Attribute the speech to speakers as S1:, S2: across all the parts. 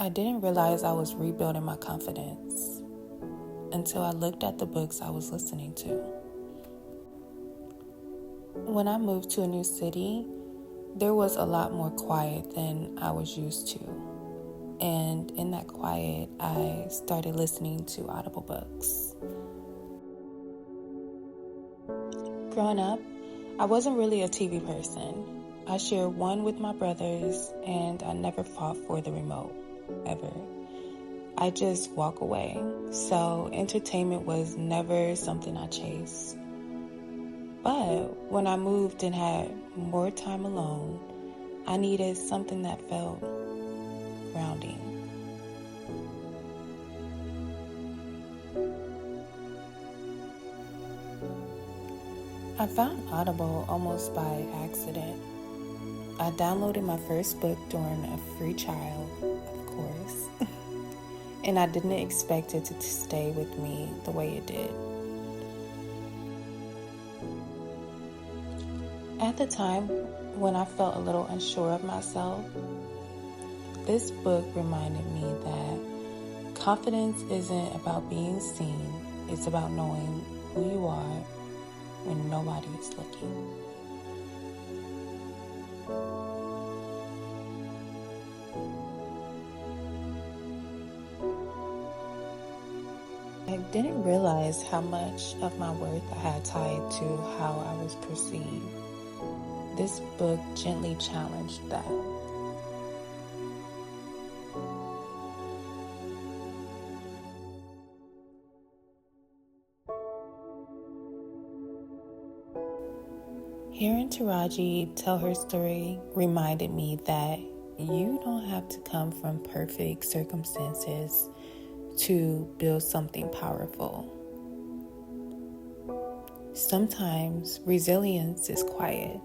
S1: I didn't realize I was rebuilding my confidence until I looked at the books I was listening to. When I moved to a new city, there was a lot more quiet than I was used to. And in that quiet, I started listening to audiobooks. Growing up, I wasn't really a TV person. I shared one with my brothers, and I never fought for the remote, ever. I just walk away. So entertainment was never something I chased. But when I moved and had more time alone, I needed something that felt grounding. I found Audible almost by accident. I downloaded my first book during a free trial, of course, and I didn't expect it to stay with me the way it did. At the time, when I felt a little unsure of myself, this book reminded me that confidence isn't about being seen, it's about knowing who you are when nobody's looking. I didn't realize how much of my worth I had tied to how I was perceived. This book gently challenged that. Hearing Taraji tell her story reminded me that you don't have to come from perfect circumstances to build something powerful. Sometimes resilience is quiet.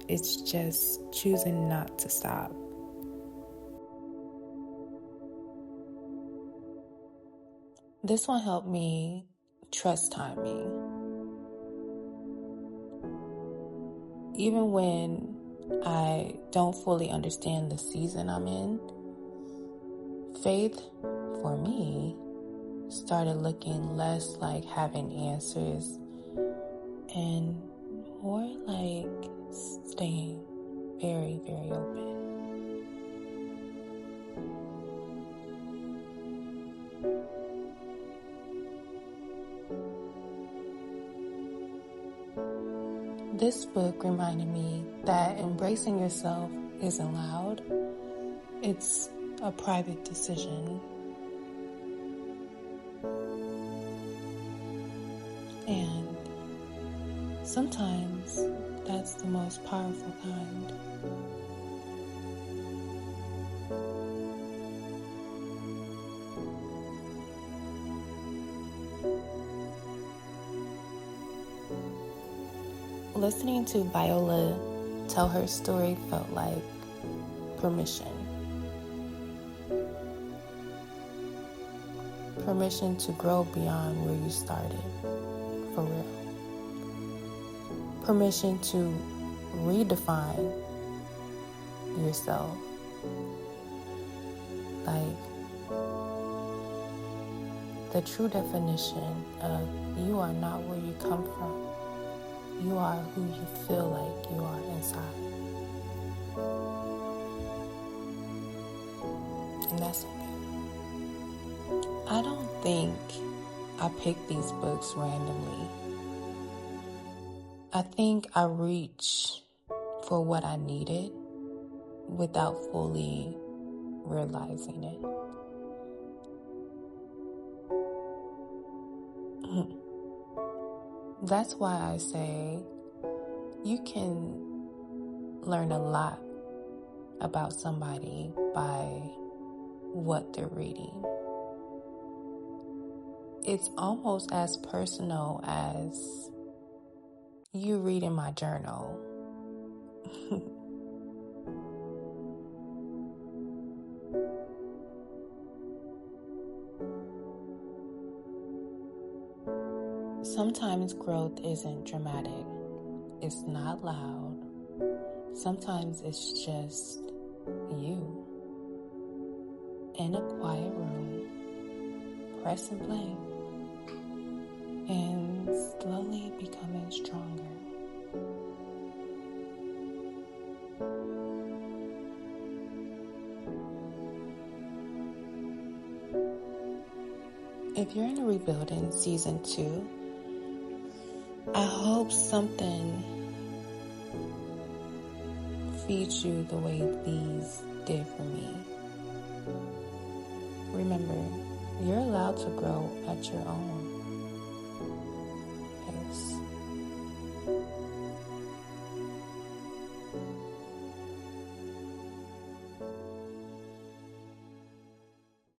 S1: It's just choosing not to stop. This one helped me trust timing. Even when I don't fully understand the season I'm in, faith, for me, started looking less like having answers and more like staying very, very open. This book reminded me that embracing yourself isn't loud. It's a private decision. And sometimes that's the most powerful kind. Listening to Viola tell her story felt like permission. Permission to grow beyond where you started, for real. Permission to redefine yourself. Like the true definition of you are not where you come from. You are who you feel like you are inside. And that's okay. I don't think I picked these books randomly. I think I reached for what I needed without fully realizing it. That's why I say you can learn a lot about somebody by what they're reading. It's almost as personal as you reading my journal. Sometimes growth isn't dramatic. It's not loud. Sometimes it's just you. in a quiet room, pressing play, and slowly becoming stronger. If you're in a rebuilding season 2, I hope something feeds you the way these did for me. Remember, you're allowed to grow at your own